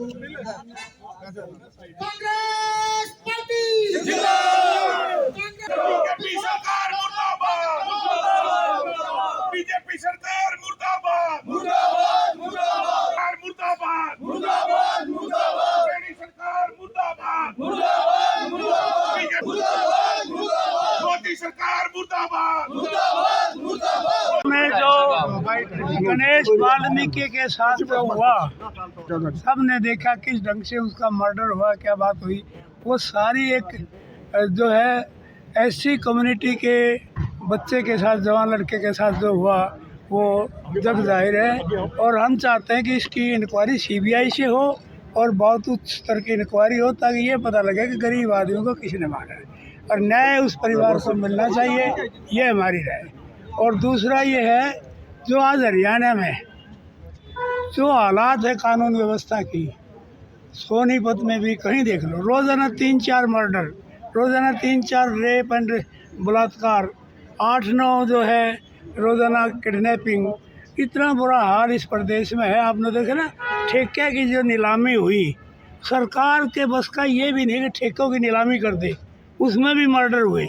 Congress party BJP सरकार मुर्दाबाद, BJP सरकार मुर्दाबाद, मुर्दाबाद, मोदी सरकार मुर्दाबाद, मोदी सरकार मुर्दाबाद। में जो गणेश वाल्मीकि के साथ जो हुआ, सबने देखा किस ढंग से उसका मर्डर हुआ, क्या बात हुई। वो सारी एक जो है एससी कम्युनिटी के बच्चे के साथ, जवान लड़के के साथ जो हुआ वो जग जाहिर है। और हम चाहते हैं कि इसकी इंक्वायरी सीबीआई से हो और बहुत उच्च स्तर की इंक्वायरी हो, ताकि ये पता लगे कि गरीब आदमियों को किसने मारा है और न्याय उस परिवार को मिलना चाहिए। ये हमारी राय है। और दूसरा ये है, जो आज हरियाणा में जो हालात है कानून व्यवस्था की, सोनीपत में भी कहीं देख लो, रोज़ाना 3-4 मर्डर, रोज़ाना 3-4 रेप एंड बलात्कार, 8-9 जो है रोज़ाना किडनैपिंग। इतना बुरा हाल इस प्रदेश में है। आपने देखा ना, ठेके की जो नीलामी हुई, सरकार के बस का ये भी नहीं कि ठेकों की नीलामी कर दे, उसमें भी मर्डर हुए।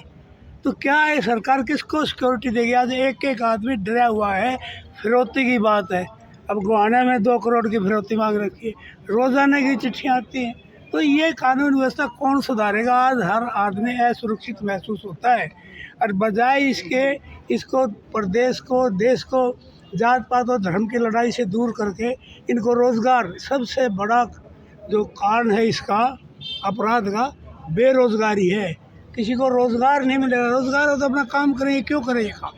तो क्या है, सरकार किसको सिक्योरिटी देगी? आज एक एक आदमी डरा हुआ है। फिरौती की बात है, अब गुआना में 2 करोड़ की फिरौती मांग रखी है, रोज़ाना की चिट्ठियाँ आती हैं। तो ये कानून व्यवस्था कौन सुधारेगा? आज हर आदमी असुरक्षित महसूस होता है। और बजाय इसके, इसको प्रदेश को, देश को जात पात और धर्म की लड़ाई से दूर करके इनको रोज़गार, सबसे बड़ा जो कारण है इसका अपराध का बेरोज़गारी है। किसी को रोज़गार नहीं मिलेगा। रोज़गार हो तो अपना काम करेंगे, क्यों करेंगे काम?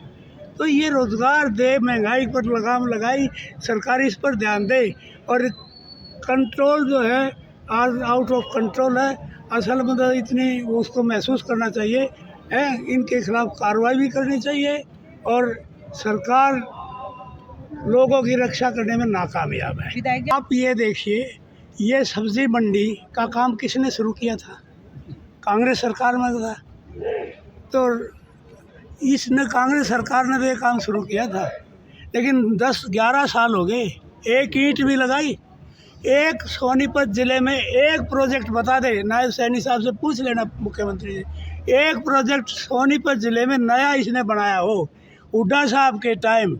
तो ये रोज़गार दे, महंगाई पर लगाम लगाई, सरकार इस पर ध्यान दे। और कंट्रोल जो है आज आउट ऑफ कंट्रोल है। असल में तो इतनी उसको महसूस करना चाहिए है, इनके खिलाफ कार्रवाई भी करनी चाहिए। और सरकार लोगों की रक्षा करने में नाकामयाब है। आप ये देखिए, ये सब्ज़ी मंडी का काम किसने शुरू किया था? कांग्रेस सरकार में था। तो इसने, कांग्रेस सरकार ने तो ये काम शुरू किया था, लेकिन 10-11 साल हो गए, एक ईंट भी लगाई। एक सोनीपत ज़िले में एक प्रोजेक्ट बता दे, नायब सैनी साहब से पूछ लेना, मुख्यमंत्री से, एक प्रोजेक्ट सोनीपत ज़िले में नया इसने बनाया हो। हुड्डा साहब के time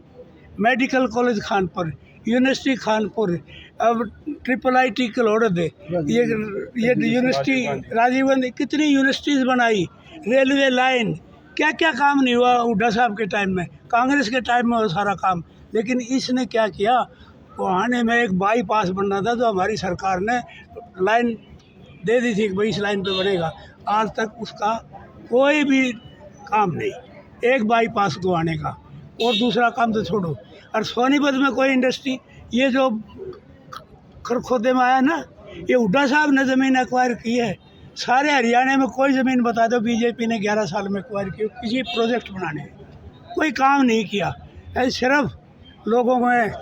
medical college Khanpur, university Khanpur, अब IIIT कलोड़द, ये यूनिवर्सिटी राजीव गांधी, कितनी यूनिवर्सिटीज़ बनाई, रेलवे लाइन, क्या क्या काम नहीं हुआ हुड्डा साहब के टाइम में। कांग्रेस के टाइम में वो सारा काम। लेकिन इसने क्या किया, वहाने में एक बाईपास बनना था, तो हमारी सरकार ने लाइन दे दी थी कि भाई इस लाइन पे बनेगा। आज तक उसका कोई भी काम नहीं, एक बाईपास गवाने का, और दूसरा काम तो छोड़ो। और सोनीपत में कोई इंडस्ट्री, ये जो खरखोदे में आया ना, ये हुड्डा साहब ने ज़मीन एक्वायर की है। सारे हरियाणा में कोई ज़मीन बता दो बीजेपी ने 11 साल में एक्वायर की, किसी प्रोजेक्ट बनाने कोई काम नहीं किया है। सिर्फ लोगों में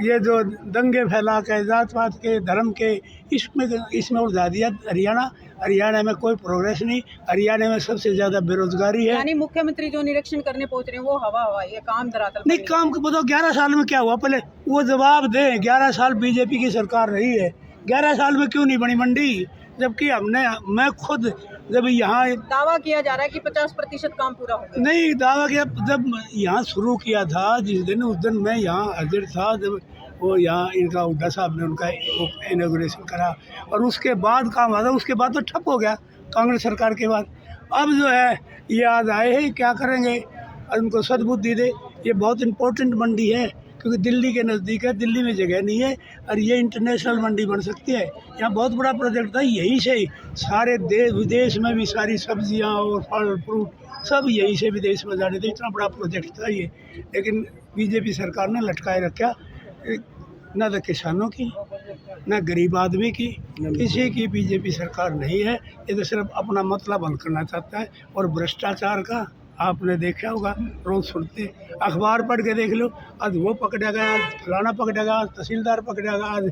ये जो दंगे फैला के, जात पात के, धर्म के, इसमें उलझा दिया हरियाणा। हरियाणा में कोई प्रोग्रेस नहीं। हरियाणा में सबसे ज़्यादा बेरोजगारी है। यानी मुख्यमंत्री जो निरीक्षण करने पहुंच रहे हैं वो हवा ये काम धरातल नहीं, काम को बताओ 11 साल में क्या हुआ, पहले वो जवाब दें। 11 साल बीजेपी की सरकार रही है, 11 साल में क्यों नहीं बनी मंडी? जबकि मैं खुद जब यहाँ दावा किया जा रहा है कि 50% काम पूरा हो गया। नहीं, दावा किया, जब यहाँ शुरू किया था जिस दिन, उस दिन मैं यहाँ हाजिर था, जब वो यहाँ इनका हुड्डा साहब ने उनका इनॉग्रेशन करा, और उसके बाद काम आता, उसके बाद तो ठप हो गया कांग्रेस सरकार के बाद। अब जो है ये आज आए हैं, क्या करेंगे, उनको सद्बुद्धि दे। ये बहुत इम्पोर्टेंट मंडी है, क्योंकि दिल्ली के नज़दीक है, दिल्ली में जगह नहीं है, और ये इंटरनेशनल मंडी बन सकती है। यहाँ बहुत बड़ा प्रोजेक्ट था, यहीं से सारे देश विदेश में भी सारी सब्जियाँ और फल फ्रूट सब यहीं से विदेश में जाने थे। इतना बड़ा प्रोजेक्ट था ये, लेकिन बीजेपी सरकार ने लटकाए रखा। न तो किसानों की, न गरीब आदमी की, किसी की बीजेपी सरकार नहीं है। ये तो सिर्फ अपना मतलब हल करना चाहता है। और भ्रष्टाचार का आपने देखा होगा, रोज़ सुनते, अखबार पढ़ के देख लो, आज वो पकड़ा गया, आज फलाना पकड़ा गया, आज तहसीलदार पकड़ा गया, आज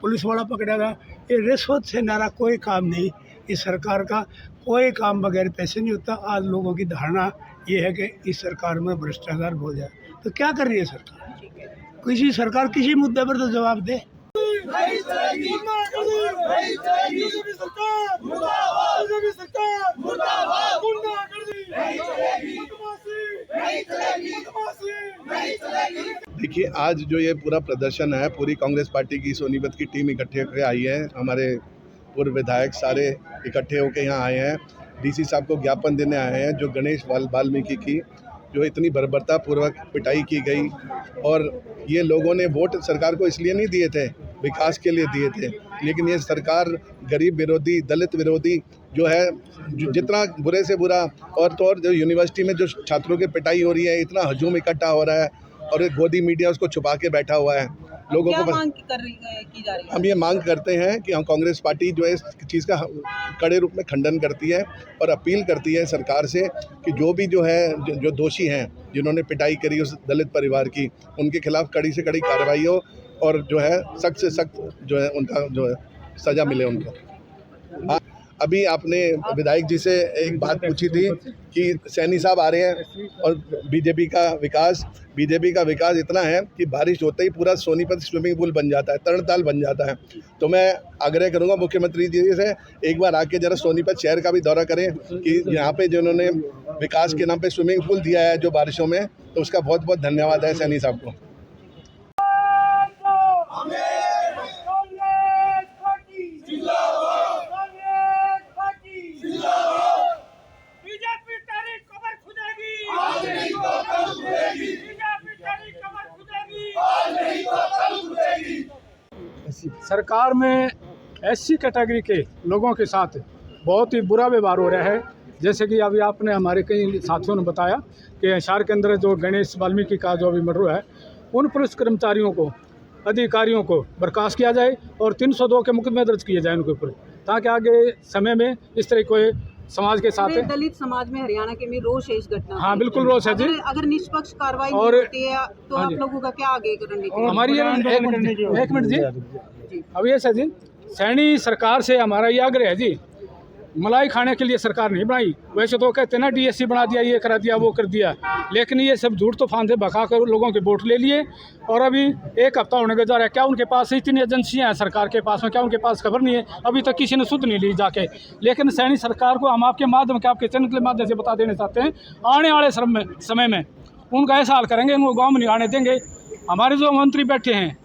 पुलिस वाला पकड़ा गया। ये रिश्वत से नारा कोई काम नहीं। इस सरकार का कोई काम बगैर पैसे नहीं होता। आज लोगों की धारणा ये है कि इस सरकार में भ्रष्टाचार हो जाए। तो क्या कर रही है सरकार? किसी सरकार किसी मुद्दे पर तो जवाब दे। नहीं चलेगी, गुंडागर्दी नहीं चलेगी, बीजेपी सरकार मुर्दाबाद, बीजेपी सरकार मुर्दाबाद, गुंडागर्दी नहीं चलेगी, बदमाशी नहीं चलेगी, बदमाशी नहीं चलेगी। देखिए, आज जो ये पूरा प्रदर्शन है, पूरी कांग्रेस पार्टी की सोनीपत की टीम इकट्ठे होकर आई है। हमारे पूर्व विधायक सारे इकट्ठे होकर यहाँ आए हैं। डीसी साहब को ज्ञापन देने आए हैं जो गणेश वाल्मीकि की जो इतनी बर्बरतापूर्वक पिटाई की गई, और ये लोगों ने वोट सरकार को इसलिए नहीं दिए थे, विकास के लिए दिए थे, लेकिन ये सरकार गरीब विरोधी, दलित विरोधी जो है, जितना बुरे से बुरा, और तो और जो यूनिवर्सिटी में जो छात्रों की पिटाई हो रही है, इतना हजूम इकट्ठा हो रहा है और एक गोदी मीडिया उसको छुपा के बैठा हुआ है लोगों क्या को। मांग की जा रही है? हम ये मांग करते हैं कि हम कांग्रेस पार्टी जो है इस चीज़ का कड़े रूप में खंडन करती है और अपील करती है सरकार से कि जो भी जो है जो दोषी हैं, जिन्होंने पिटाई करी उस दलित परिवार की, उनके खिलाफ कड़ी से कड़ी कार्रवाई हो और जो है सख्त से सख्त जो है उनका जो है सज़ा मिले उनको। अभी आपने विधायक जी से एक बात पूछी थी कि सैनी साहब आ रहे हैं और बीजेपी का विकास इतना है कि बारिश होते ही पूरा सोनीपत स्विमिंग पूल बन जाता है, तरणताल बन जाता है। तो मैं आग्रह करूंगा मुख्यमंत्री जी से एक बार आके जरा सोनीपत शहर का भी दौरा करें कि यहाँ पे जिन्होंने विकास के नाम पे स्विमिंग पूल दिया है जो बारिशों में, तो उसका बहुत बहुत धन्यवाद है सैनी साहब को। सरकार में एससी कैटेगरी के लोगों के साथ बहुत ही बुरा व्यवहार हो रहा है। जैसे कि अभी आपने हमारे कई साथियों ने बताया कि हिसार के अंदर जो गणेश वाल्मीकि का जो अभी मर्डर है, उन पुलिस कर्मचारियों को, अधिकारियों को बर्खास्त किया जाए और 302 के मुकदमे दर्ज किए जाए उनके ऊपर, ताकि आगे समय में इस तरह कोई समाज के साथ दलित समाज में हरियाणा के में रोष है इस घटना। हाँ, बिल्कुल रोष है जी। अगर निष्पक्ष कार्रवाई और होती है तो आप लोगों का क्या आगे रणनीति? हमारी एक मिनट जी, अब ये सर जी, सैनी सरकार से हमारा ये आग्रह है जी, मलाई खाने के लिए सरकार नहीं बनाई। वैसे तो कहते हैं ना डीएससी बना दिया, ये करा दिया, वो कर दिया, लेकिन ये सब झूठ तूफान से भगा कर लोगों के वोट ले लिए और अभी 1 हफ्ता होने के जा रहा है। क्या उनके पास इतनी एजेंसियां हैं सरकार के पास में, क्या उनके पास खबर नहीं है? अभी तक किसी ने सुध नहीं ली जाके। लेकिन सैनी सरकार को हम आपके माध्यम के, आपके चैनल के माध्यम से बता देना चाहते हैं, आने वाले समय में उनका ऐसा हाल करेंगे, उनको गाँव में नहीं आने देंगे। हमारे जो मंत्री बैठे हैं,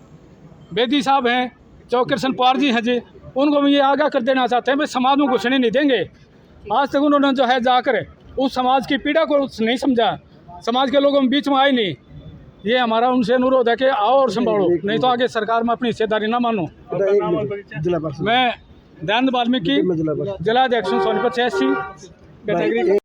बेदी साहब हैं, जो कृष्ण पवार जी हैं जी, उनको भी ये आगाह कर देना चाहते हैं भाई समाज में घुसने नहीं देंगे। आज तक उन्होंने जो है जाकर उस समाज की पीड़ा को नहीं समझा, समाज के लोगों में बीच में आए नहीं। ये हमारा उनसे अनुरोध है कि आओ और संभालो, नहीं तो आगे सरकार में अपनी हिस्सेदारी ना मानो। मैं दयानंद वाल्मीकि, जिला अध्यक्ष सोनीपत 86 कैटेगरी।